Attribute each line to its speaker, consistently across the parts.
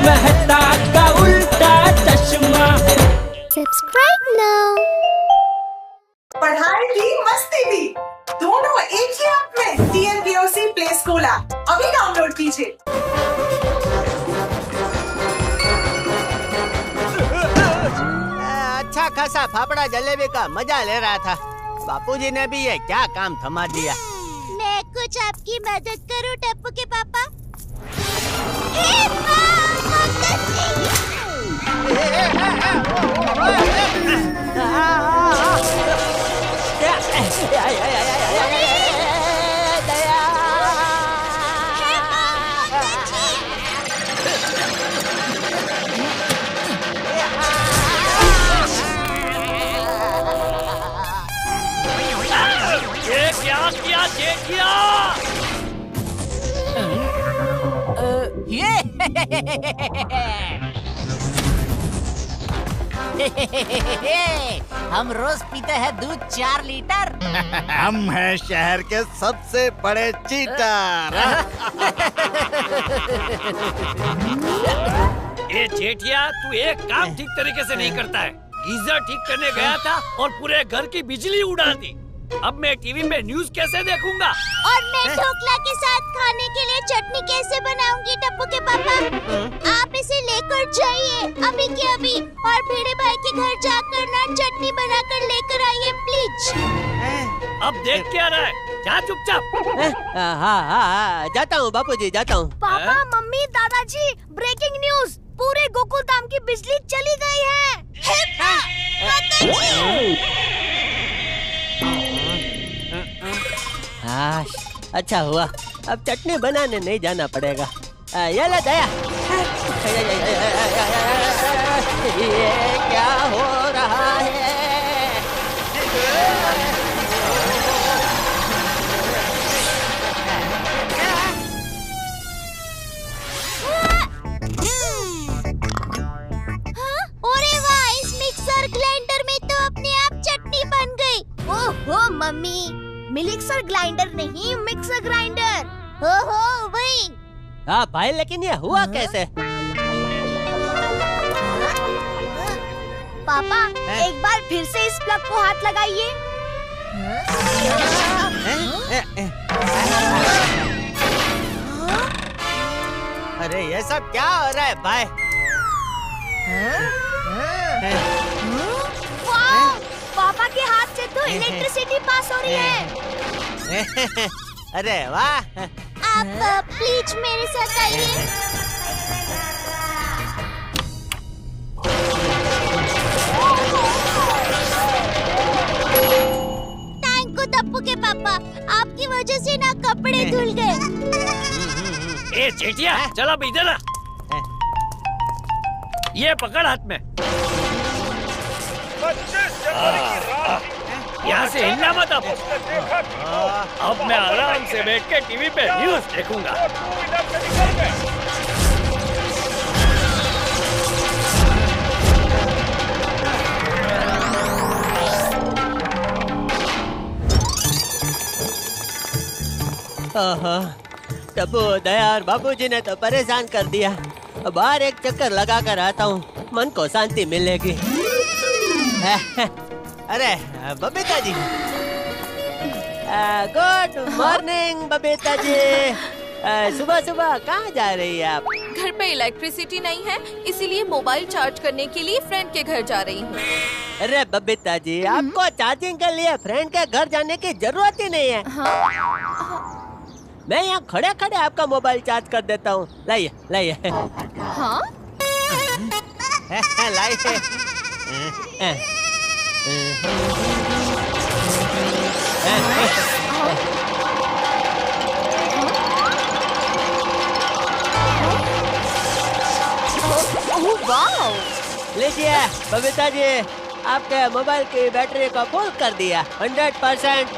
Speaker 1: मेहता का उल्टा चश्मा।
Speaker 2: Subscribe now.
Speaker 3: पढ़ाई भी मस्ती भी दोनों एक ही ऐप में। TNPOC प्ले स्कूल ऐप अभी डाउनलोड कीजिए।
Speaker 4: अच्छा खासा फाफड़ा जलेबी का मजा ले रहा था। बापूजी ने भी ये क्या काम थमा दिया।
Speaker 2: मैं कुछ आपकी मदद करूं टप्पू के पापा?
Speaker 5: ये क्या किया जेठिया?
Speaker 4: हम रोज पीते हैं दूध 4 लीटर।
Speaker 6: हम हैं शहर के सबसे बड़े चीटर।
Speaker 5: ये जेठिया, तू एक काम ठीक तरीके से नहीं करता है। गीजर ठीक करने गया था और पूरे घर की बिजली उड़ा दी। अब मैं टीवी पे न्यूज़ कैसे देखूंगा?
Speaker 2: और मैं ढोकला के साथ खाने के लिए चटनी कैसे बनाऊंगी टप्पू के पापा? आप इसे लेकर जाइए अभी के अभी और भिड़े भाई के घर जाकर ना चटनी बनाकर लेकर आइए प्लीज।
Speaker 5: अब देख क्या रहा है? जा चुपचाप।
Speaker 4: हाँ, जाता हूँ बापूजी, जाता हूँ।
Speaker 2: पापा, मम्मी, दादाजी, ब्रेकिंग न्यूज, पूरे गोकुल धाम की बिजली चली गई है।
Speaker 4: अच्छा हुआ, अब चटनी बनाने नहीं जाना पड़ेगा। ये ले दया। ये क्या हो रहा है?
Speaker 2: अरे वाह, इस मिक्सर ग्राइंडर में तो अपने आप चटनी बन गई। ओहो मम्मी, मिक्सर ग्राइंडर नहीं, मिक्सर ग्राइंडर। ओहो वही।
Speaker 4: हाँ भाई, लेकिन ये हुआ कैसे?
Speaker 2: पापा, एक बार फिर से इस प्लग को हाथ लगाइए।
Speaker 4: अरे ये सब क्या हो रहा है भाई?
Speaker 2: वाह, पापा के हाथ से तो इलेक्ट्रिसिटी पास हो रही है।
Speaker 4: अरे वाह।
Speaker 2: आप प्लीज मेरे साथ आइए। थैंक यू टप्पू के पापा, आपकी वजह से ना कपड़े धुल गए।
Speaker 5: ए जेठिया, चल अब इधर आ। ये पकड़ हाथ में। यहाँ से हिलना मत। अब मैं आराम से बैठ के टीवी पे न्यूज़ देखूंगा।
Speaker 4: टप्पू, दया और बाबूजी ने तो परेशान कर दिया। बाहर एक चक्कर लगा कर आता हूँ, मन को शांति मिलेगी। अरे बबीता जी, गुड मॉर्निंग बबीता जी। सुबह सुबह कहाँ जा रही है आप?
Speaker 7: घर पे इलेक्ट्रिसिटी नहीं है, इसीलिए मोबाइल चार्ज करने के लिए फ्रेंड के घर जा रही हूँ।
Speaker 4: अरे बबीता जी, आपको चार्जिंग के लिए फ्रेंड के घर जाने की जरूरत ही नहीं है। मैं यहाँ खड़े खड़े आपका मोबाइल चार्ज कर देता हूँ। लाइए लाइए।
Speaker 7: हाँ?
Speaker 4: लाइए। लीजिए बबीता जी, आपके मोबाइल की बैटरी को फुल कर दिया 100%।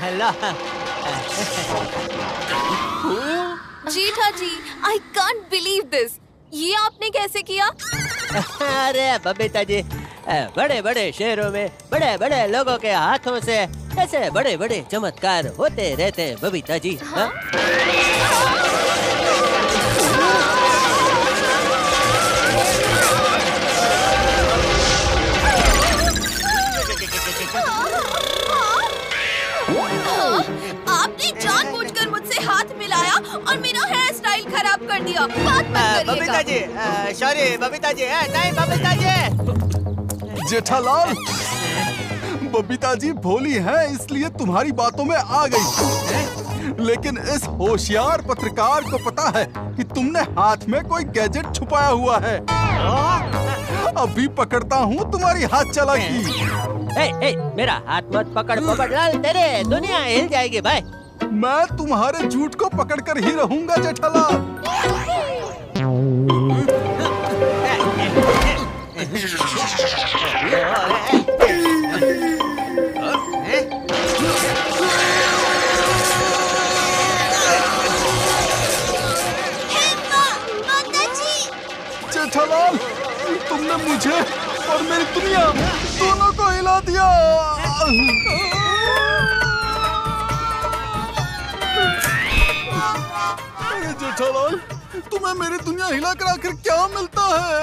Speaker 4: Hello
Speaker 7: Jetha ji, I can't believe this. ये आपने कैसे किया?
Speaker 4: अरे बबीता जी, बड़े बड़े शहरों में बड़े बड़े लोगों के हाथों से ऐसे बड़े बड़े चमत्कार होते रहते हैं बबीता जी। हाँ?
Speaker 7: और मेरा हेयर स्टाइल खराब कर दिया। बात मत
Speaker 4: बबीता जी, सॉरी बबीता जी, नहीं बबीता जी।
Speaker 8: जेठालाल, बबीता जी भोली है इसलिए तुम्हारी बातों में आ गई, लेकिन इस होशियार पत्रकार को पता है कि तुमने हाथ में कोई गैजेट छुपाया हुआ है। अभी पकड़ता हूँ तुम्हारी हाथ चालाकी।
Speaker 4: मेरा हाथ मत पकड़ पोपटलाल, तेरे दुनिया हिल जाएगी भाई।
Speaker 8: मैं तुम्हारे झूठ को पकड़कर ही रहूंगा जेठालाल। जेठालाल, तुमने मुझे और मेरी दुनिया दोनों को हिला दिया। जेठालाल, तुम्हें मेरी दुनिया हिला कर आखिर क्या मिलता है?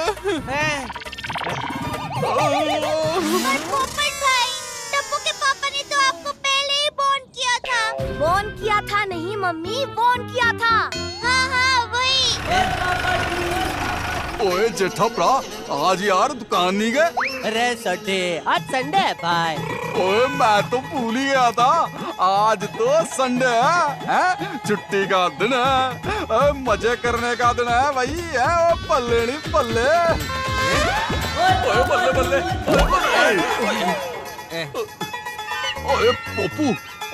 Speaker 2: पोपट भाई, टप्पू के पापा ने तो आपको पहले ही वॉर्न किया था।
Speaker 7: वॉर्न किया था नहीं मम्मी, वॉर्न किया था।
Speaker 2: हाँ वही।
Speaker 8: ओए जेठाप्रा, आज यार दुकान नहीं गए?
Speaker 4: अरे सटे, आज संडे है भाई।
Speaker 8: ओए मैं तो भूल ही गया था, आज तो संडे है, छुट्टी का दिन है, मजे करने का दिन है भाई। है पल्ले नहीं पल्ले। ओए बल्ले बल्ले, ओए पोपू,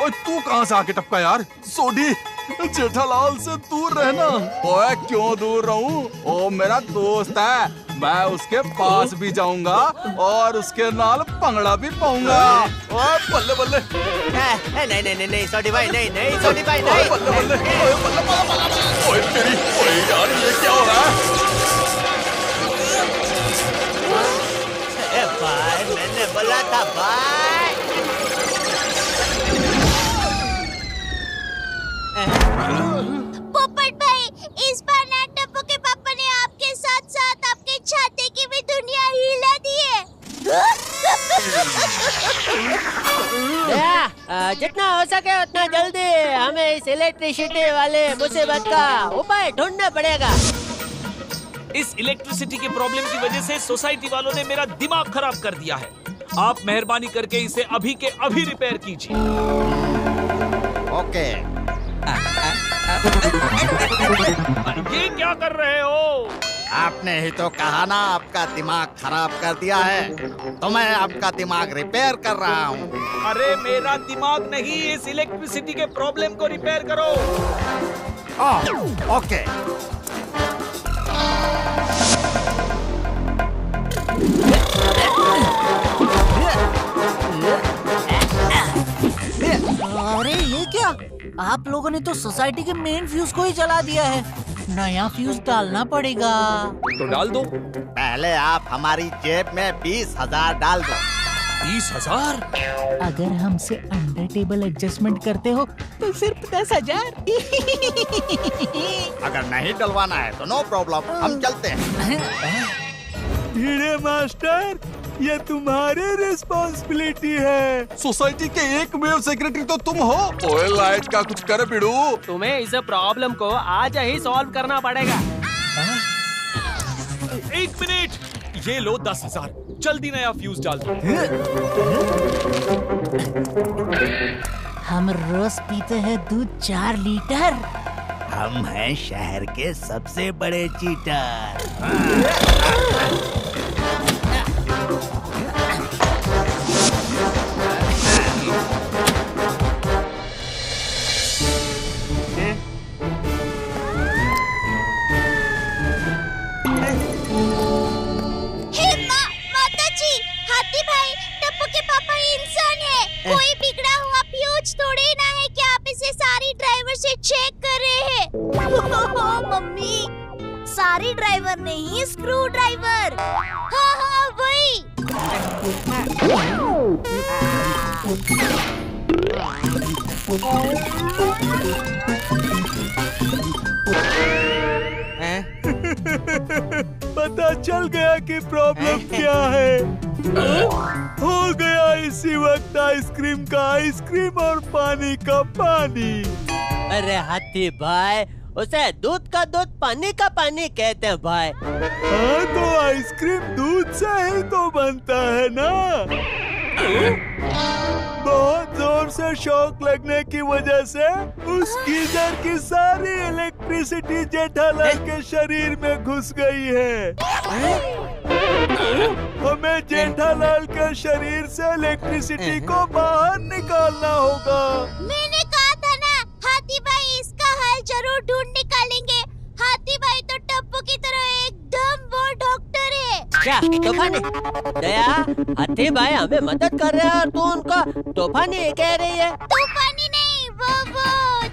Speaker 8: ओए तू कहाँ से आके टपका यार? सोडी, जेठालाल से दूर रहना। ओए क्यों दूर रहूं? ओ मेरा दोस्त है, मैं उसके पास भी जाऊंगा और उसके नाल पंगड़ा भी पाऊंगा। ओए बल्ले बल्ले।
Speaker 4: नहीं सोडी भाई, नहीं सोडी भाई, नहीं।
Speaker 8: बल्ले बल्ले, ओए बल्ले बल्ले। ओए तेरी, ओए यार ये क्या हो रहा है?
Speaker 4: भाई मैंने बोला था भाई।
Speaker 2: पोपट भाई, इस बार ना टप्पू के पापा ने आपके साथ साथ आपके छाते की भी दुनिया हिला दी है।
Speaker 4: जितना हो सके उतना जल्दी हमें इस इलेक्ट्रिसिटी वाले मुसीबत का उपाय ढूंढना पड़ेगा।
Speaker 5: इस इलेक्ट्रिसिटी की प्रॉब्लम की वजह से सोसाइटी वालों ने मेरा दिमाग खराब कर दिया है। आप मेहरबानी करके इसे अभी के अभी रिपेयर कीजिए।
Speaker 6: ओके।
Speaker 5: ये क्या कर रहे हो?
Speaker 6: आपने ही तो कहा ना आपका दिमाग खराब कर दिया है, तो मैं आपका दिमाग रिपेयर कर रहा हूँ।
Speaker 5: अरे मेरा दिमाग नहीं, इस इलेक्ट्रिसिटी के प्रॉब्लम को रिपेयर करो।
Speaker 6: ओके।
Speaker 1: अरे ये क्या? आप लोगों ने तो सोसाइटी के मेन फ्यूज को ही जला दिया है। नया फ्यूज डालना पड़ेगा।
Speaker 5: तो डाल दो।
Speaker 6: पहले आप हमारी जेब में 20,000 डाल दो।
Speaker 5: 20,000?
Speaker 1: अगर हमसे अंडर टेबल एडजस्टमेंट करते हो तो सिर्फ 10,000।
Speaker 6: अगर नहीं डलवाना है तो नो प्रॉब्लम, हम चलते हैं।
Speaker 8: भिड़े मास्टर, ये तुम्हारी रिस्पॉन्सिबिलिटी है। सोसाइटी के एकमेव सेक्रेटरी तो तुम हो। ओए लाइट का कुछ कर बिड़ू।
Speaker 9: तुम्हें इस प्रॉब्लम को आज ही सॉल्व करना पड़ेगा।
Speaker 5: 1 मिनट, ये लो 10,000, जल्दी नया फ्यूज डाल दो।
Speaker 1: हम रोज पीते हैं दूध 4 लीटर।
Speaker 6: हम हैं शहर के सबसे बड़े चीटर।
Speaker 2: कोई बिगड़ा हुआ फ्यूज थोड़ी ना है कि आप इसे सारी ड्राइवर से चेक कर रहे हैं।
Speaker 7: मम्मी, सारी ड्राइवर नहीं, स्क्रू ड्राइवर।
Speaker 2: हाँ वही।
Speaker 8: पता चल गया कि प्रॉब्लम क्या है। हो गया इसी वक्त आइसक्रीम का आइसक्रीम और पानी का पानी।
Speaker 4: अरे हाथी भाई, उसे दूध का दूध पानी का पानी कहते हैं भाई।
Speaker 10: हाँ तो आइसक्रीम दूध से ही तो बनता है ना। बहुत जोर से शॉक लगने की वजह से उस गीजर की सारी इलेक्ट्रिसिटी जेठालाल के शरीर में घुस गई है। हमें जेठालाल के शरीर से इलेक्ट्रिसिटी को बाहर निकालना होगा।
Speaker 2: मैंने कहा था ना, हाथी भाई इसका हल जरूर ढूंढ निकालेंगे। हाथी भाई तो टप्पू की तरह एकदम वो डॉक्टर है।
Speaker 4: क्या तूफानी? दया, हाथी भाई हमें मदद कर रहे हैं और तू उनको तूफानी कह रही है?
Speaker 2: तूफानी नहीं, वो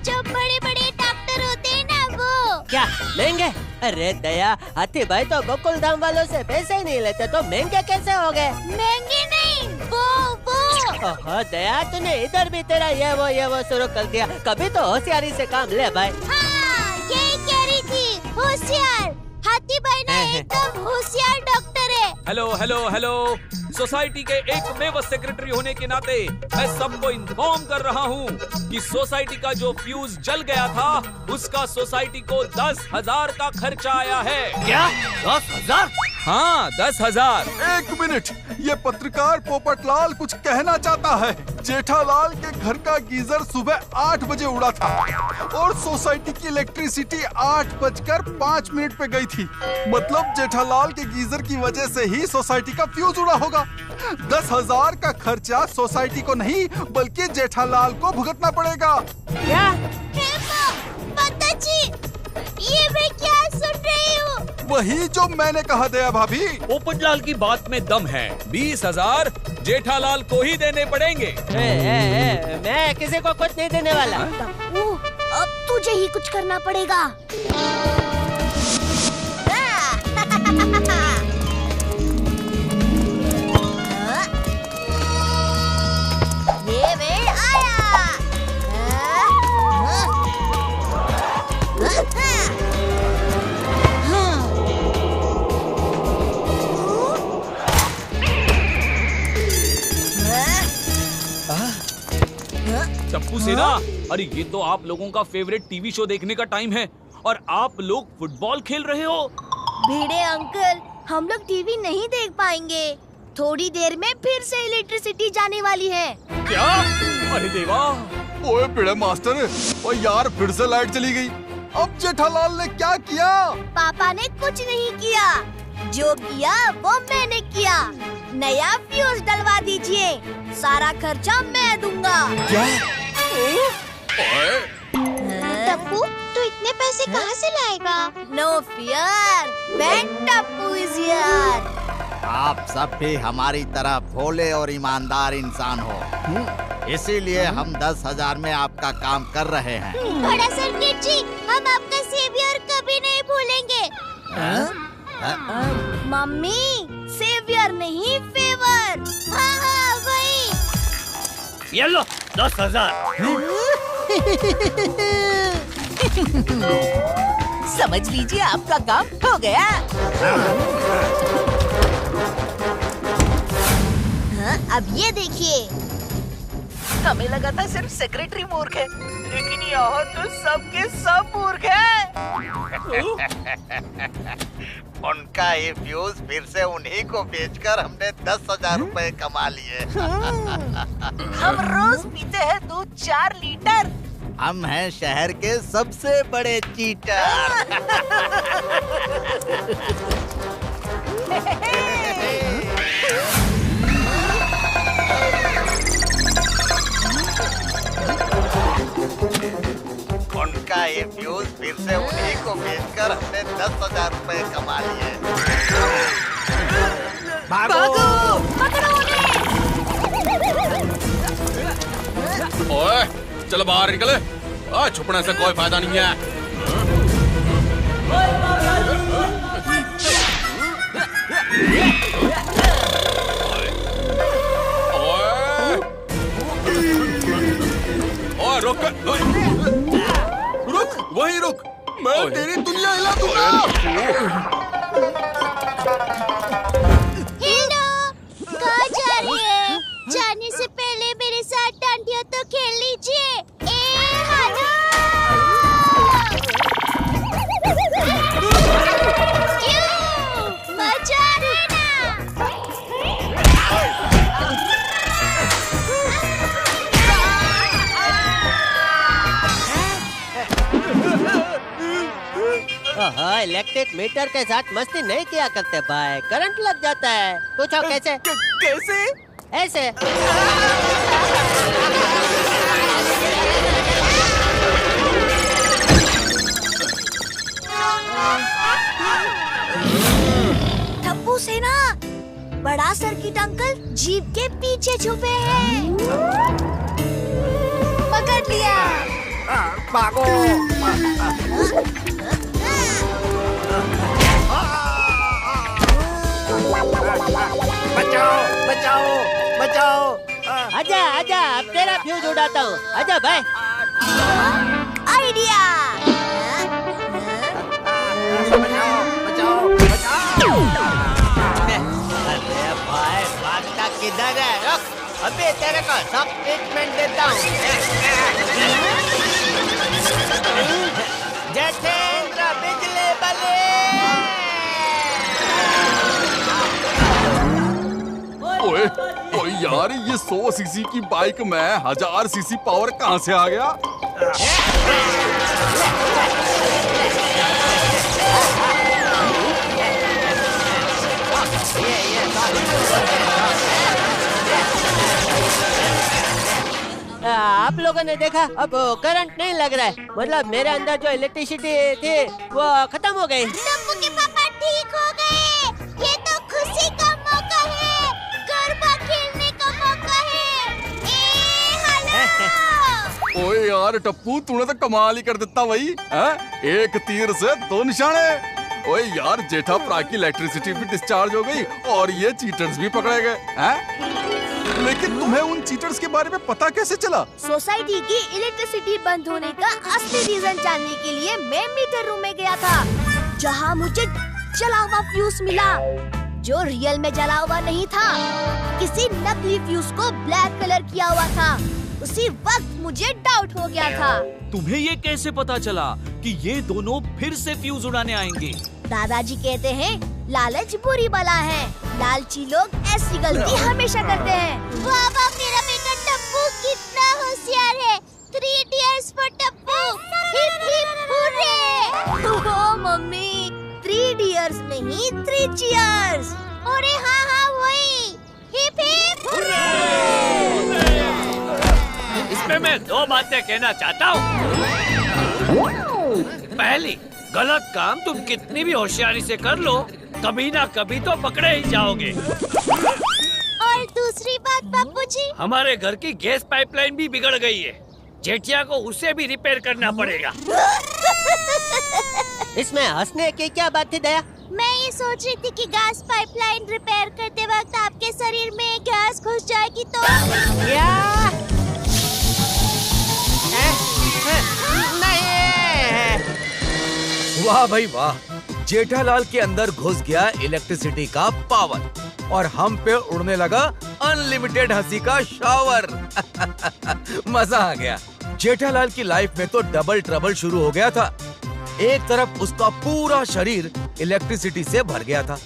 Speaker 2: जो बड़े बड़े डॉक्टर होते हैं ना वो।
Speaker 4: क्या लेंगे? अरे दया, हाथी भाई तो गोकुल धाम वालों से पैसे ही नहीं लेते, तो महंगे कैसे हो गए?
Speaker 2: महंगे नहीं, वो
Speaker 4: ओहो दया, तूने इधर भी तेरा ये वो शुरू कर दिया। कभी तो होशियारी से काम ले भाई।
Speaker 2: हाँ, यही कह रही थी, होशियार। हाथी भाई ना एकदम होशियार डॉक्टर है।
Speaker 11: हेलो। सोसाइटी के एकमेव सेक्रेटरी होने के नाते मैं सबको इन्फॉर्म कर रहा हूँ कि सोसाइटी का जो फ्यूज जल गया था उसका सोसाइटी को 10,000 का खर्चा आया है।
Speaker 5: क्या 10,000?
Speaker 11: हाँ 10,000।
Speaker 8: एक मिनट, ये पत्रकार पोपटलाल कुछ कहना चाहता है। जेठालाल के घर का गीजर सुबह 8 बजे उड़ा था और सोसाइटी की इलेक्ट्रिसिटी 8:05 पे गई थी। मतलब जेठालाल के गीजर की वजह से ही सोसाइटी का फ्यूज उड़ा होगा। 10,000 का खर्चा सोसाइटी को नहीं बल्कि जेठालाल को भुगतना पड़ेगा।
Speaker 4: क्या?
Speaker 2: ये मैं क्या सुन रही हूँ?
Speaker 8: वही जो मैंने कहा दया भाभी।
Speaker 11: पोपटलाल की बात में दम है। 20,000 जेठालाल को ही देने पड़ेंगे।
Speaker 4: मैं किसी को कुछ नहीं देने वाला।
Speaker 2: अब तुझे ही कुछ करना पड़ेगा। ये मैं आया।
Speaker 11: टप्पू सेना, अरे ये तो आप लोगों का फेवरेट टीवी शो देखने का टाइम है और आप लोग फुटबॉल खेल रहे हो।
Speaker 2: भिड़े अंकल, हम लोग टीवी नहीं देख पाएंगे। थोड़ी देर में फिर से इलेक्ट्रिसिटी जाने वाली है।
Speaker 11: क्या? अरे देवा।
Speaker 8: ओए भिड़े मास्टर, ओ यार फिर से लाइट चली गई। अब जेठालाल ने क्या किया?
Speaker 2: पापा ने कुछ नहीं किया, जो किया वो मैंने किया। नया फ्यूज डलवा दीजिए, सारा खर्चा मैं दूंगा।
Speaker 8: क्या?
Speaker 2: टप्पू, तू इतने पैसे कहाँ से लाएगा? नो फियर, मैं टप्पू इज हियर।
Speaker 6: आप सब भी हमारी तरह भोले और ईमानदार इंसान हो, इसीलिए हम 10,000 में आपका काम कर रहे हैं।
Speaker 2: बड़ा सर्किट जी, हम आपका सेवियर कभी नहीं भूलेंगे। मम्मी, सेवियर नहीं फेवर। हाँ वही।
Speaker 5: ये लो 10,000।
Speaker 1: समझ लीजिए आपका काम हो गया।
Speaker 2: हाँ, अब ये देखिए।
Speaker 1: हमें लगा था सिर्फ सेक्रेटरी मूर्ख है, लेकिन यहाँ तो सबके सब मूर्ख है।
Speaker 6: उनका ये फ्यूज फिर से उन्हीं को बेचकर हमने 10,000 रुपए कमा लिए।
Speaker 1: हम रोज पीते हैं दूध 4 लीटर।
Speaker 6: हम हैं शहर के सबसे बड़े चीटर। उनका ये फ्यूज फिर से उन्हीं को बेचकर हमने 10,000 रुपए कमा लिए। भागो!
Speaker 8: ओए, चलो बाहर निकले। छुपने से कोई फायदा नहीं है। ओए, रुक, वहीं रुक, मैं तेरी दुनिया हिला दूंगा।
Speaker 2: हेलो, कहाँ जा रही है? जाने से पहले मेरे साथ डांडिया तो खेल लीजिए। ए हाथी!
Speaker 4: ओहो, इलेक्ट्रिक मीटर के साथ मस्ती नहीं किया करते भाई, करंट लग जाता है। पूछो कैसे?
Speaker 10: कैसे?
Speaker 4: ऐसे।
Speaker 2: टप्पू सेना, बड़ा सर्किट अंकल जीप के पीछे छुपे हैं। पकड़ लिया।
Speaker 6: भागो। बचाओ बचाओ बचाओ।
Speaker 4: आजा आजा, अब तेरा फ्यूज उड़ाता हूँ। आजा भाई।
Speaker 2: आइडिया।
Speaker 6: बचाओ बचाओ बचाओ।
Speaker 4: अरे भाई, भागता किधर है? रुक, अभी तेरे को सब ट्रीटमेंट देता हूँ। जतेंद्र बिजली बले।
Speaker 8: ओए ओए यार, ये 100 सीसी की बाइक में 1000 सीसी पावर कहाँ से आ गया?
Speaker 4: आप लोगों ने देखा, अब करंट नहीं लग रहा है। मतलब मेरे अंदर जो इलेक्ट्रिसिटी थी वो खत्म हो गई।
Speaker 2: टप्पू के पापा ठीक हो गए। ये तो खुशी का मौका है, गरबा खेलने का मौका है। हेलो।
Speaker 8: ओए यार टप्पू, तूने तो कमाल ही कर देता भाई। एक तीर से 2 निशाने। ओए यार, जेठा प्रा की इलेक्ट्रिसिटी भी डिस्चार्ज हो गई और ये चीटर्स भी पकड़े गए। लेकिन तुम्हें उन चीटर्स के बारे में पता कैसे चला?
Speaker 2: सोसाइटी की इलेक्ट्रिसिटी बंद होने का असली रीजन जानने के लिए मैं मीटर रूम में गया था, जहां मुझे जला हुआ फ्यूज मिला, जो रियल में जला हुआ नहीं था। किसी नकली फ्यूज को ब्लैक कलर किया हुआ था। उसी वक्त मुझे डाउट हो गया था।
Speaker 11: तुम्हें ये कैसे पता चला कि ये दोनों फिर से फ्यूज उड़ाने आएंगे?
Speaker 2: दादाजी कहते हैं लालच बुरी बला है, लालची लोग ऐसी गलती हमेशा करते हैं। वाह, मेरा बेटा टप्पू कितना होशियार है। 3 idiots for Tappu. Hip hip hurray. Oh mummy, 3 idiots नहीं 3 चीयर्स। अरे हाँ हाँ वही, हिप हिप हुर्रे।
Speaker 5: इसमें मैं 2 बातें कहना चाहता हूँ। पहली, गलत काम तुम कितनी भी होशियारी से कर लो, कभी ना कभी तो पकड़े ही जाओगे।
Speaker 2: और दूसरी बात बापूजी,
Speaker 5: हमारे घर की गैस पाइपलाइन भी बिगड़ गई है। जेठिया को उसे भी रिपेयर करना पड़ेगा।
Speaker 4: इसमें हंसने की क्या बात थी दया?
Speaker 2: मैं ये सोच रही थी कि गैस पाइपलाइन रिपेयर करते वक्त आपके शरीर में गैस घुस जाएगी तो।
Speaker 4: क्या? नहीं।
Speaker 10: वाह भाई वाह, जेठालाल के अंदर घुस गया इलेक्ट्रिसिटी का पावर और हम पे उड़ने लगा अनलिमिटेड हंसी का शावर। मजा आ गया। जेठालाल की लाइफ में तो डबल ट्रबल शुरू हो गया था। एक तरफ उसका पूरा शरीर इलेक्ट्रिसिटी से भर गया था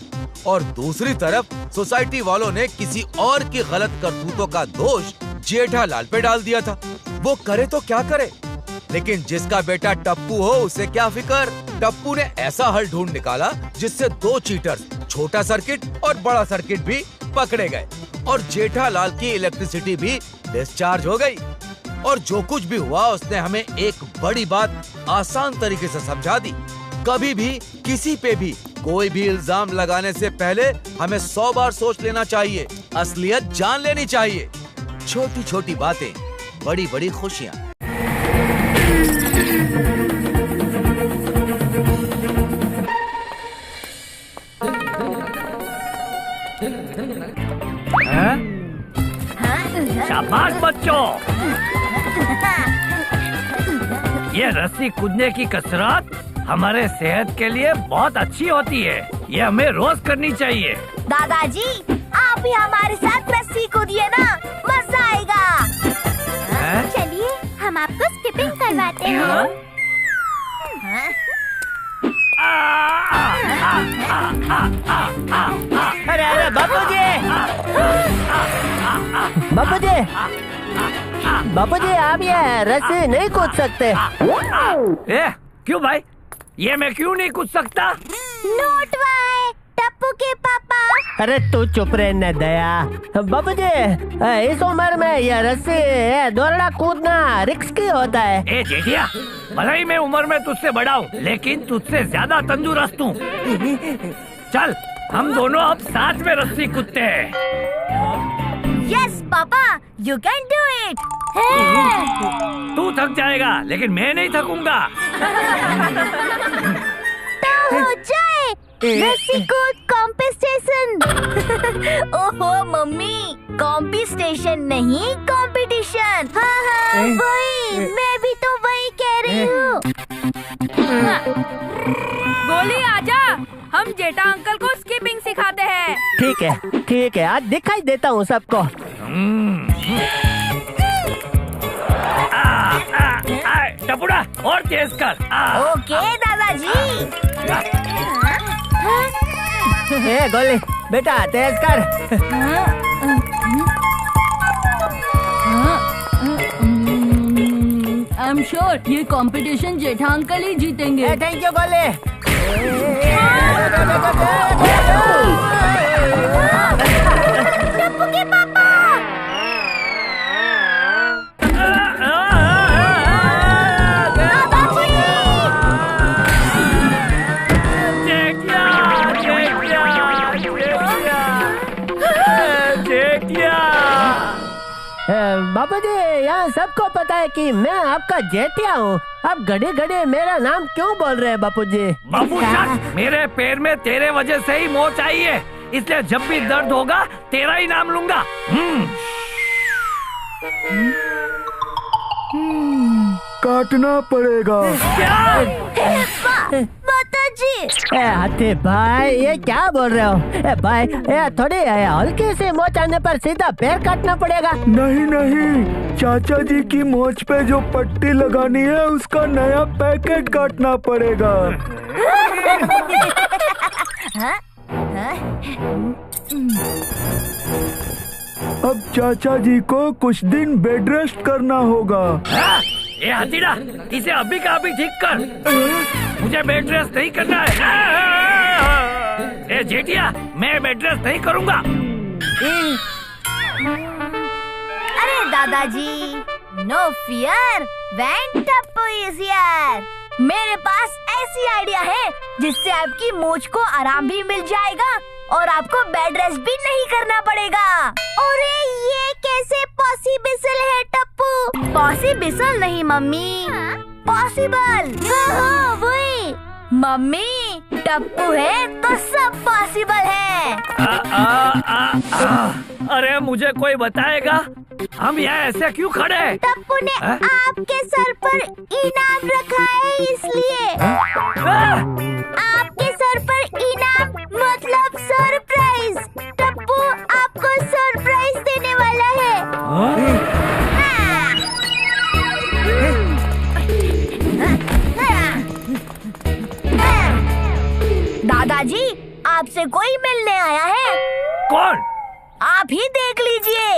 Speaker 10: और दूसरी तरफ सोसाइटी वालों ने किसी और की गलत करतूतों का दोष जेठालाल पे डाल दिया था। वो करे तो क्या करे, लेकिन जिसका बेटा टप्पू हो उसे क्या फिकर। टप्पू ने ऐसा हल ढूंढ निकाला जिससे 2 चीटर्स, छोटा सर्किट और बड़ा सर्किट भी पकड़े गए और जेठालाल की इलेक्ट्रिसिटी भी डिस्चार्ज हो गई। और जो कुछ भी हुआ उसने हमें एक बड़ी बात आसान तरीके से समझा दी। कभी भी किसी पे भी कोई भी इल्जाम लगाने से पहले हमें 100 बार सोच लेना चाहिए, असलियत जान लेनी चाहिए। छोटी छोटी बातें, बड़ी बड़ी खुशियाँ।
Speaker 5: शाबाश बच्चों। ये रस्सी कूदने की कसरत हमारे सेहत के लिए बहुत अच्छी होती है। ये हमें रोज करनी चाहिए।
Speaker 2: दादाजी, आप भी हमारे साथ रस्सी कूदिए ना, मजा आएगा। चलिए हम आपको स्किपिंग करवाते हैं।
Speaker 4: अरे अरे बापूजी, बापूजी, बापूजी, आप ये रस्सी नहीं कूद सकते।
Speaker 5: क्यों भाई? ये मैं क्यों नहीं कूद सकता?
Speaker 2: नोट वाई टप्पू के पापा।
Speaker 4: अरे तू चुप रहने दया। बाबूजी, इस उम्र में ये रस्सी दौड़ना कूदना रिस्की होता है।
Speaker 5: ए जेठिया, भले ही मैं उम्र में तुझसे बड़ा हूँ, लेकिन तुझसे ज्यादा तंदुरुस्त हूँ। चल, हम दोनों अब साथ में रस्सी कूदते हैं।
Speaker 2: Yes papa, you can do it.
Speaker 5: तू थक जाएगा, लेकिन मैं नहीं थकूंगा।
Speaker 2: तो हो जाए रस्सी कूद कॉम्पिटिशन। ओहो मम्मी, कॉम्पिटिशन नहीं कंपटीशन। हाँ हाँ वही, मैं भी तो वही कह रही हूँ।
Speaker 7: गोली आजा, हम जेठा अंकल को स्कीपिंग सिखाते हैं।
Speaker 4: ठीक है, आज दिखाई देता हूँ सबको।
Speaker 5: टपुड़ा और तेज कर।
Speaker 2: ओके दादाजी।
Speaker 4: ए गोली, बेटा तेज कर।
Speaker 7: आई एम श्योर ये कंपटीशन जेठा अंकल ही जीतेंगे।
Speaker 4: थैंक यू गोली।
Speaker 2: टप्पू के पापा।
Speaker 4: बाबूजी, यहाँ सबको पता है कि मैं आपका जेठिया हूँ। आप घड़ी घड़ी मेरा नाम क्यों बोल रहे हैं बापूजी?
Speaker 5: बाबू चक, मेरे पैर में तेरे वजह से ही मोच आई है, इसलिए जब भी दर्द होगा तेरा ही नाम लूंगा।
Speaker 12: काटना पड़ेगा।
Speaker 4: हाथी भाई, ये क्या बोल रहे हो? भाई, थोड़ी हल्की सी मोच आने पर सीधा पैर काटना पड़ेगा?
Speaker 12: नहीं, चाचा जी की मोच पे जो पट्टी लगानी है उसका नया पैकेट काटना पड़ेगा। अब चाचा जी को कुछ दिन बेड रेस्ट करना होगा।
Speaker 5: ए हथीड़ा, इसे अभी का अभी ठीक कर। मुझे बेड रेस्ट नहीं करना है। ए जेठिया, मैं बेड रेस्ट नहीं करूँगा।
Speaker 2: अरे दादाजी, no fear, when Tappu is here. मेरे पास ऐसी आइडिया है जिससे आपकी मूंछ को आराम भी मिल जाएगा और आपको बेड रेस्ट भी नहीं करना पड़ेगा। अरे ये कैसे पॉसिबल है टप्पू? पॉसिबल नहीं मम्मी, पॉसिबल। हाँ वही मम्मी, टप्पू है तो सब पॉसिबल है।
Speaker 5: अरे मुझे कोई बताएगा, हम यहाँ ऐसे क्यों खड़े हैं?
Speaker 2: टप्पू ने आपके सर पर इनाम रखा है इसलिए। आपके सर पर इनाम मतलब सरप्राइज। टप्पू आपको सरप्राइज देने वाला है। दादाजी, आपसे कोई मिलने आया है।
Speaker 5: कौन?
Speaker 2: आप ही देख लीजिए।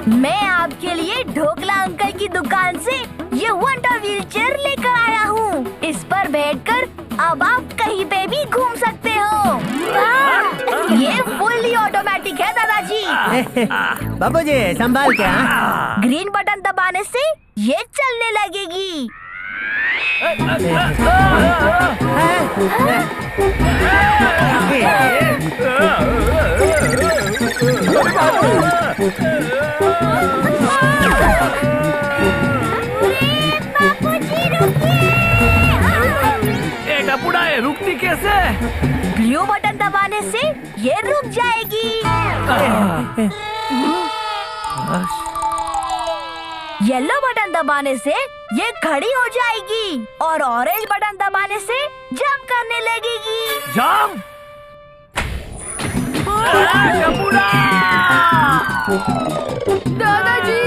Speaker 2: मैं आपके लिए ढोकला अंकल की दुकान से ये वंडर व्हील चेयर लेकर आया हूँ। इस पर बैठकर अब आप कहीं पे भी घूम सकते हो। ये फुल्ली ऑटोमेटिक है दादाजी।
Speaker 4: बाबूजी, संभाल के।
Speaker 2: ग्रीन बटन दबाने से ये चलने लगेगी।
Speaker 5: टपुड़ा, ये रुकती कैसे?
Speaker 2: ब्लू बटन दबाने से ये रुक जाएगी। येलो बटन दबाने से ये खड़ी हो जाएगी और ऑरेंज बटन दबाने से जंप करने लगेगी।
Speaker 5: जंप?
Speaker 7: दादाजी,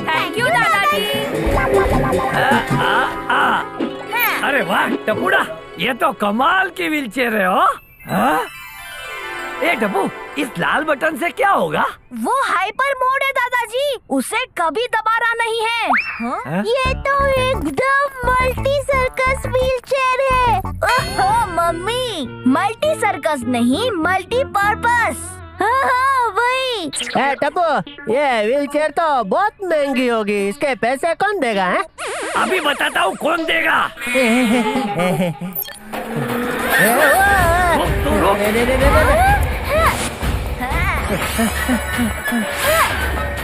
Speaker 2: थैंक यू दादाजी।
Speaker 5: अरे वाह टपुड़ा, ये तो कमाल की व्हीलचेयर है हो। हाँ? ए टप्पू, इस लाल बटन से क्या होगा?
Speaker 2: वो हाइपर मोड है दादाजी, उसे कभी दबाना नहीं है। हाँ? ये तो एकदम मल्टी सर्कस व्हीलचेयर है। ओहो मम्मी, मल्टी सर्कस नहीं मल्टी पर्पस। हाँ हाँ वही।
Speaker 4: टप्पू, ये व्हीलचेयर तो बहुत महंगी होगी, इसके पैसे कौन देगा? है?
Speaker 5: अभी बताता हूँ कौन देगा।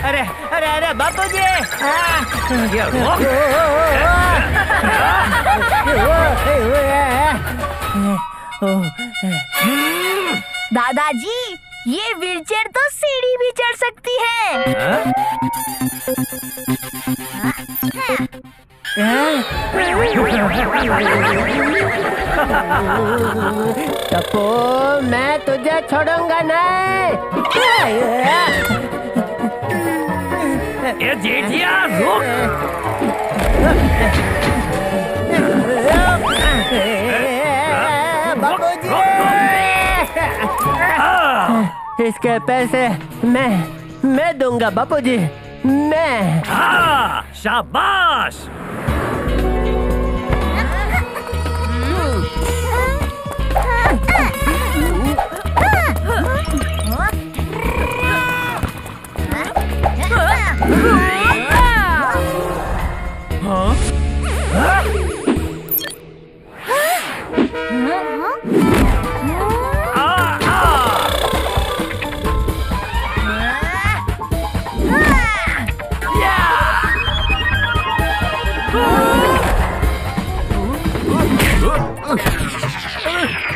Speaker 4: अरे अरे अरे बापू जी,
Speaker 2: दादाजी ये व्हीलचेयर तो सीढ़ी भी चढ़ सकती है।
Speaker 4: टप्पू, मैं तुझे छोड़ूंगा नहीं।
Speaker 5: ये जेठिया रुक।
Speaker 4: बाबूजी, इसके पैसे मैं दूंगा बाबूजी, मैं।
Speaker 5: हाँ, शाबाश।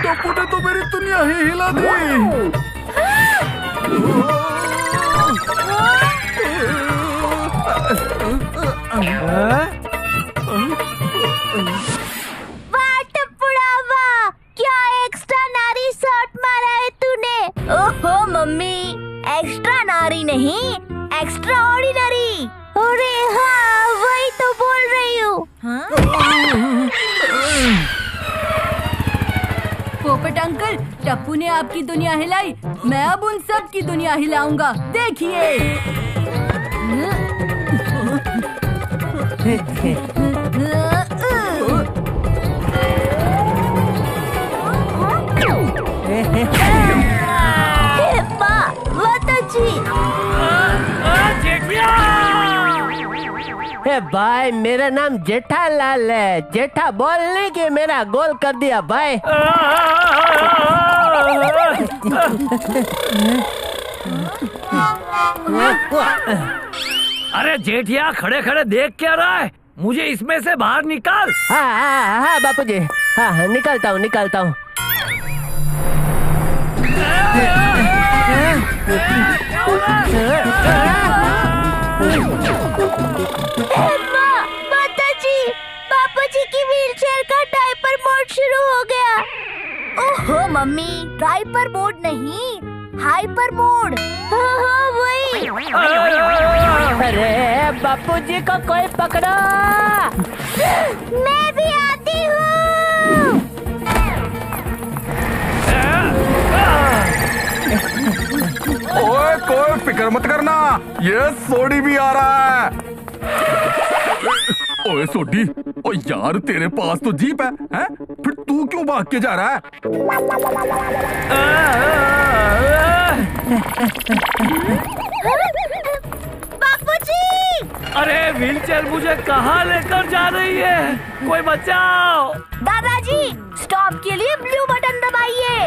Speaker 8: टप्पू ने तो मेरी दुनिया ही हिला दी।
Speaker 2: वाह टप्पुड़ा वाह, क्या एक्स्ट्रा नारी शॉट मारा है तूने। ओहो मम्मी, एक्स्ट्रा नारी नहीं एक्स्ट्रा ऑर्डिनरी। अरे हाँ वही तो बोल रही हूँ।
Speaker 13: पोपट अंकल, टप्पू ने आपकी दुनिया हिलाई, मैं अब उन सब की दुनिया हिलाऊंगा, देखिए।
Speaker 4: भाई मेरा नाम जेठालाल है, जेठा बोलने के मेरा गोल कर दिया भाई।
Speaker 5: अरे जेठिया, खड़े खड़े देख क्या रहा है, मुझे इसमें से बाहर निकाल।
Speaker 4: हाँ बापूजी, हाँ निकालता हूँ निकालता हूँ।
Speaker 2: माताजी, बापूजी की व्हीलचेयर का डायपर मोड शुरू हो गया। ओहो मम्मी, डायपर मोड नहीं हाइपर मोड। हाँ वही।
Speaker 4: अरे बापूजी को कोई पकड़ो।
Speaker 2: मैं भी आती हूँ।
Speaker 8: ओए कोई फिक्र मत करना, ये सोडी भी आ रहा है। ओए सोडी, ओ यार तेरे पास तो जीप है, हैं? फिर तू क्यों भाग के जा रहा है?
Speaker 2: बापूजी!
Speaker 5: अरे व्हीलचेयर मुझे कहाँ लेकर जा रही है, कोई बचाओ।
Speaker 2: दादाजी, स्टॉप के लिए ब्लू बटन दबाइए।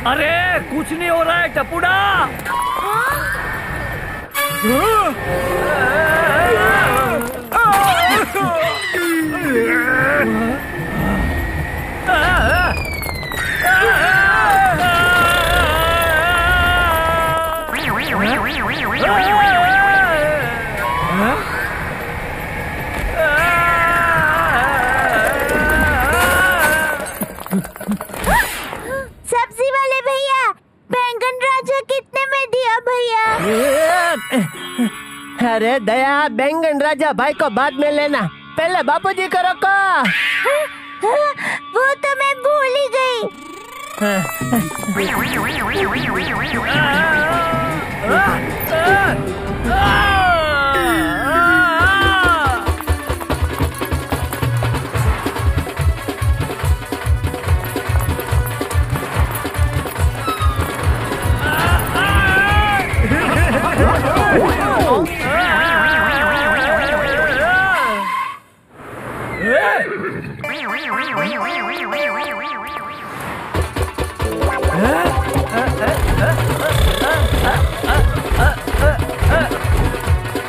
Speaker 5: अरे कुछ नहीं हो रहा है टपुड़ा।
Speaker 2: सब्जी वाले भैया, बैंगन राजा कितने में दिया भैया?
Speaker 4: अरे दया, बैंगन राजा भाई को बाद में लेना, पहले बापूजी को रोको।
Speaker 2: वो तो मैं भूल ही गई।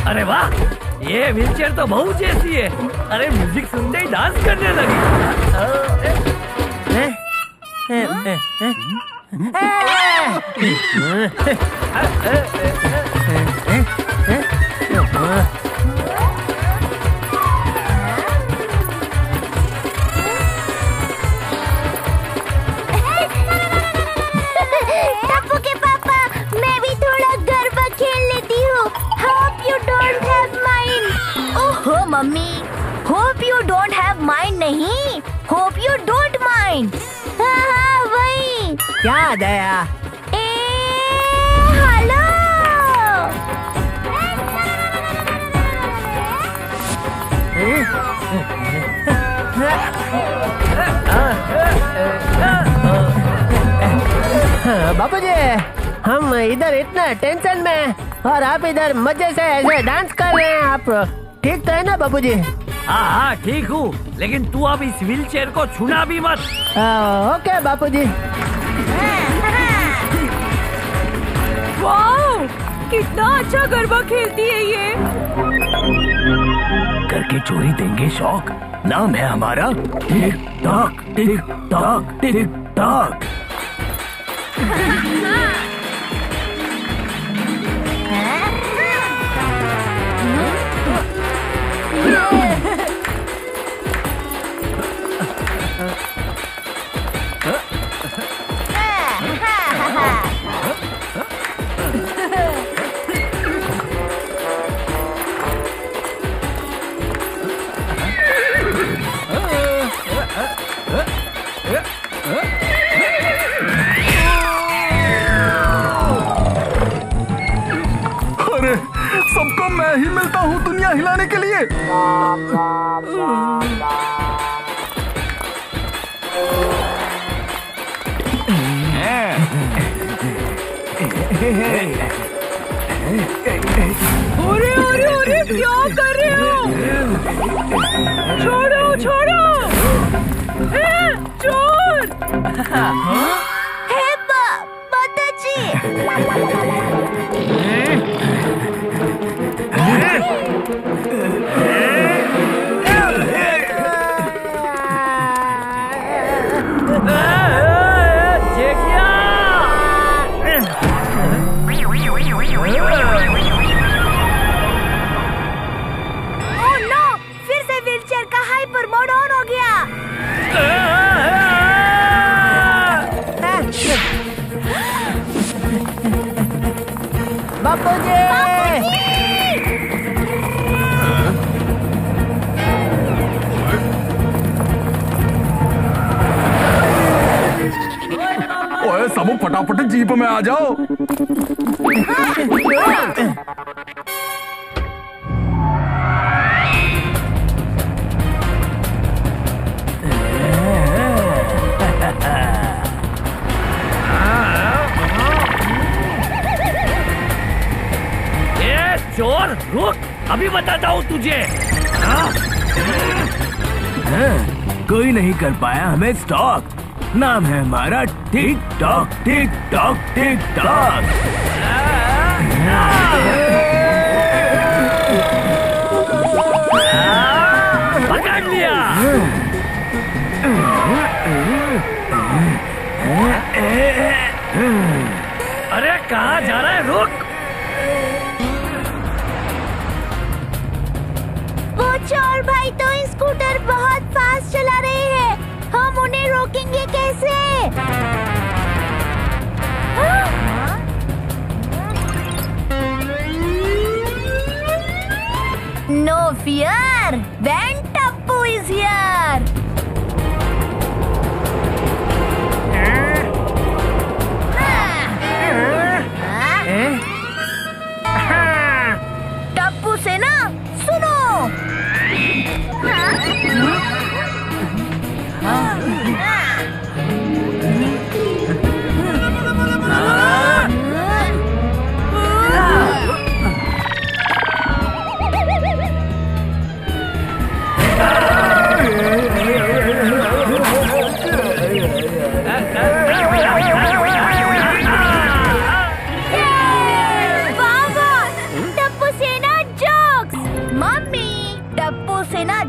Speaker 5: अरे वाह, ये व्हीलचेयर तो बहू जैसी है। अरे म्यूजिक सुनते ही डांस करने लगी।
Speaker 2: टप्पू के पापा, मैं भी थोड़ा गरबा खेल लेती हूँ। Hope you don't have mind. ओहो mummy, hope you don't have mind नहीं, hope you don't mind. हाँ वही।
Speaker 4: क्या दया?
Speaker 2: हेलो।
Speaker 4: बापूजी, हम इधर इतना टेंशन में और आप इधर मजे से ऐसे डांस कर रहे हैं। आप ठीक तो है ना बापूजी?
Speaker 5: हाँ ठीक हूँ, लेकिन तू अब इस व्हीलचेयर को छूना भी मत।
Speaker 4: ओके बापूजी।
Speaker 7: वाह, कितना अच्छा गरबा खेलती है ये।
Speaker 5: करके चोरी देंगे शौक, नाम है हमारा tick tock tick tock tick tock.
Speaker 8: अरे सबको मैं ही मिलता हूँ दुनिया हिलाने के लिए।
Speaker 7: अरे अरे अरे, क्या कर रहे हो? छोड़ो छोड़ो, चोर।
Speaker 2: हे माताजी।
Speaker 8: ओए सबो फटाफट जीप में आ जाओ।
Speaker 5: चोर रुक, अभी बताता हूँ तुझे।
Speaker 14: कोई नहीं कर पाया हमें स्टॉक। नाम है हमारा tick tock tick tock tick tock.
Speaker 5: पकड़ लिया। अरे कहाँ जा रहा है, रुक।
Speaker 2: वो चोर भाई तो स्कूटर बहुत फास्ट चला रहे हैं, हम उन्हें रोकेंगे कैसे?
Speaker 13: No fear when Tappu is here. Tappu से ना सुनो।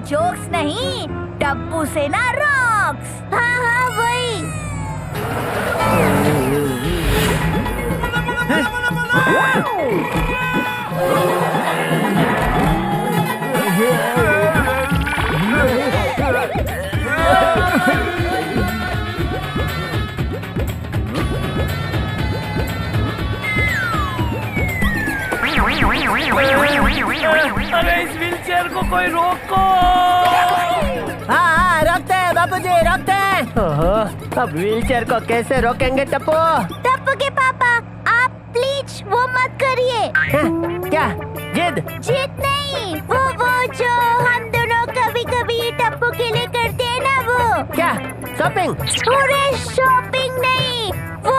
Speaker 13: जोक्स नहीं, टप्पू से ना रॉक्स। हाँ हाँ वही।
Speaker 5: अरे इस व्हीलचेयर को कोई रोको।
Speaker 4: हाँ रोकते हैं बापूजी, रोकते हैं। अब व्हीलचेयर को कैसे रोकेंगे टप्पू?
Speaker 2: टप्पू के पापा आप प्लीज वो मत करिए।
Speaker 4: क्या जिद?
Speaker 2: जिद नहीं, वो जो हम दोनों कभी कभी टप्पू के लिए करते हैं ना वो।
Speaker 4: क्या शॉपिंग?
Speaker 2: पूरे शॉपिंग नहीं, वो।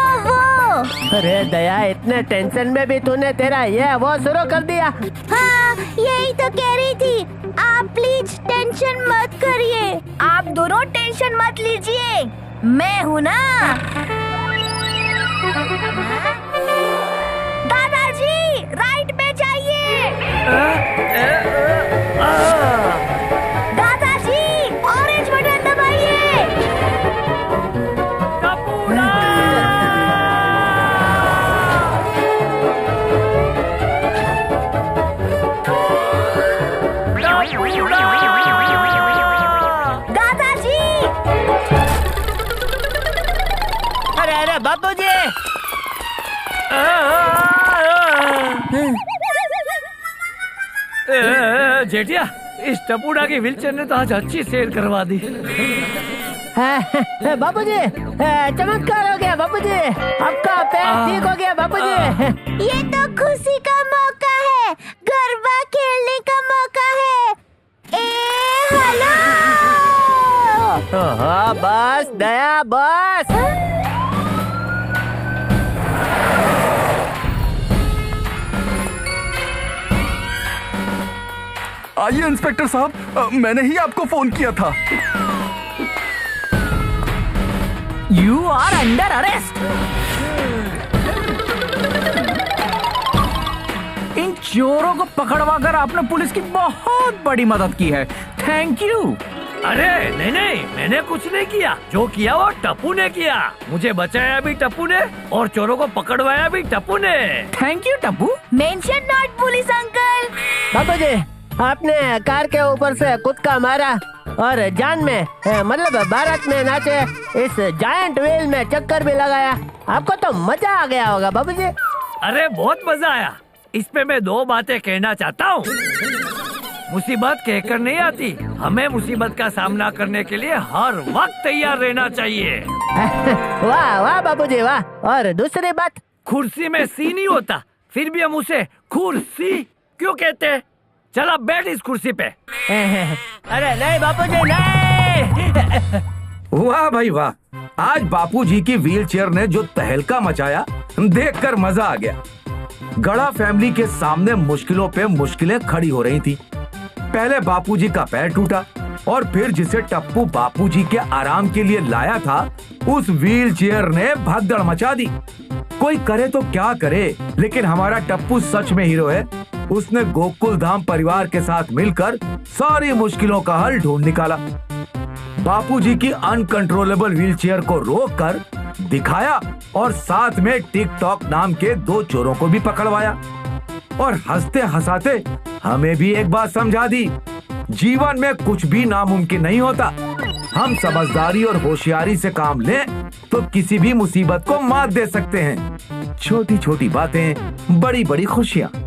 Speaker 4: अरे दया, इतने टेंशन में भी तूने तेरा ये वो शुरू कर दिया।
Speaker 2: हाँ यही तो कह रही थी, आप प्लीज टेंशन मत करिए।
Speaker 13: आप दोनों टेंशन मत लीजिए, मैं हूँ ना। दादाजी राइट में जाइए। दादाजी ऑरेंज बटन दबाइए। दादाजी
Speaker 4: अरे बापूजी।
Speaker 5: जेठिया, इस टपूड़ा की व्हीलचेयर ने तो आज अच्छी सेल करवा दी।
Speaker 4: बापूजी चमत्कार हो गया बापूजी, आपका पैर ठीक हो गया बापूजी।
Speaker 2: ये तो खुशी का मौका है, गरबा खेलने का मौका है। हेलो।
Speaker 4: बस दया बस।
Speaker 8: आइए इंस्पेक्टर साहब, मैंने ही आपको फोन किया था।
Speaker 9: You are under arrest. इन चोरों को पकड़वाकर आपने पुलिस की बहुत बड़ी मदद की है, थैंक यू।
Speaker 5: अरे नहीं, मैंने कुछ नहीं किया। जो किया वो टप्पू ने किया। मुझे बचाया भी टप्पू ने और चोरों को पकड़वाया भी टप्पू ने।
Speaker 9: Thank you Tappu.
Speaker 13: Mention not police uncle.
Speaker 4: Bapuji आपने कार के ऊपर से कुदका मारा और जान में मतलब भारत में नाचे, इस जायंट व्हील में चक्कर भी लगाया। आपको तो मजा आ गया होगा बाबूजी।
Speaker 5: अरे बहुत मजा आया। इस पे मैं दो बातें कहना चाहता हूँ। मुसीबत कहकर नहीं आती, हमें मुसीबत का सामना करने के लिए हर वक्त तैयार रहना चाहिए।
Speaker 4: वाह वाह बाबूजी वाह। और दूसरी बात,
Speaker 5: कुर्सी में सी नहीं होता, फिर भी हम उसे कुर्सी क्यों कहते हैं? चल अब बैठ इस कुर्सी पे।
Speaker 4: अरे नहीं बापूजी नहीं।
Speaker 10: वाह भाई वाह, आज बापूजी की व्हीलचेयर ने जो तहलका मचाया देखकर मजा आ गया। गड़ा फैमिली के सामने मुश्किलों पे मुश्किलें खड़ी हो रही थी। पहले बापूजी का पैर टूटा और फिर जिसे टप्पू बापूजी के आराम के लिए लाया था, उस व्हीलचेयर ने भगदड़ मचा दी। कोई करे तो क्या करे, लेकिन हमारा टप्पू सच में हीरो है। उसने गोकुल धाम परिवार के साथ मिलकर सारी मुश्किलों का हल ढूंढ निकाला। बापूजी की अनकंट्रोलेबल व्हीलचेयर को रोककर दिखाया और साथ में टिकटॉक नाम के दो चोरों को भी पकड़वाया। और हंसते हंसाते हमें भी एक बात समझा दी, जीवन में कुछ भी नामुमकिन नहीं होता। हम समझदारी और होशियारी से काम लें तो किसी भी मुसीबत को मात दे सकते हैं। छोटी छोटी बातें, बड़ी बड़ी खुशियाँ।